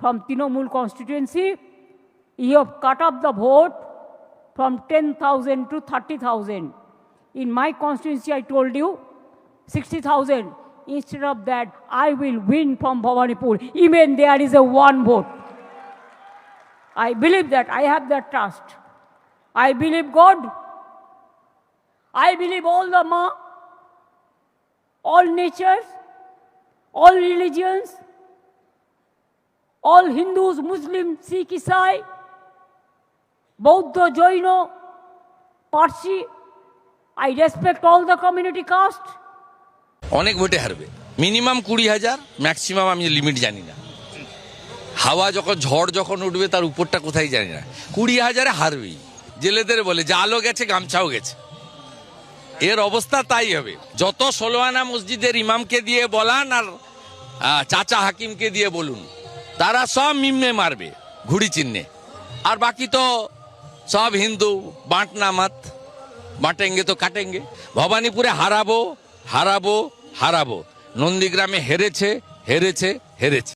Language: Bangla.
from Trinamool constituency. You have cut off the vote from 10,000 to 30,000. In my constituency, I told you 60,000. Instead of that, I will win from Bhawanipur. Even there is a one vote. I believe that. I have that trust. I believe God. I believe all the Ma, all natures, all religions, all Hindus, Muslims, Sikh, Isai, Bauddha, Jaina, Parsi. I respect all the community caste. অনেক ভোটে হারবে, মিনিমাম 20,000, ম্যাক্সিমাম আমি লিমিট জানি না। হাওয়া যখন ঝড় যখন উঠবে তার উপরটা কোথায় জানি না, 20,000-এ হারবেই। জেলেদের বলে জালও গেছে গামছাও গেছে, এর অবস্থা তাই হবে। যত 16 আনা মসজিদের ইমামকে দিয়ে বলান আর চাচা হাকিমকে দিয়ে বলুন, তারা সব মিমে মারবে ঘুড়ি চিহ্নে। আর বাকি তো সব হিন্দু, বাঁটনা মত, বাঁটেঙ্গে তো কাটেঙ্গে। ভবানীপুরে হারাবো হারাবো হারাবো, নন্দীগ্রামে হেরেছে হেরেছে হেরেছে।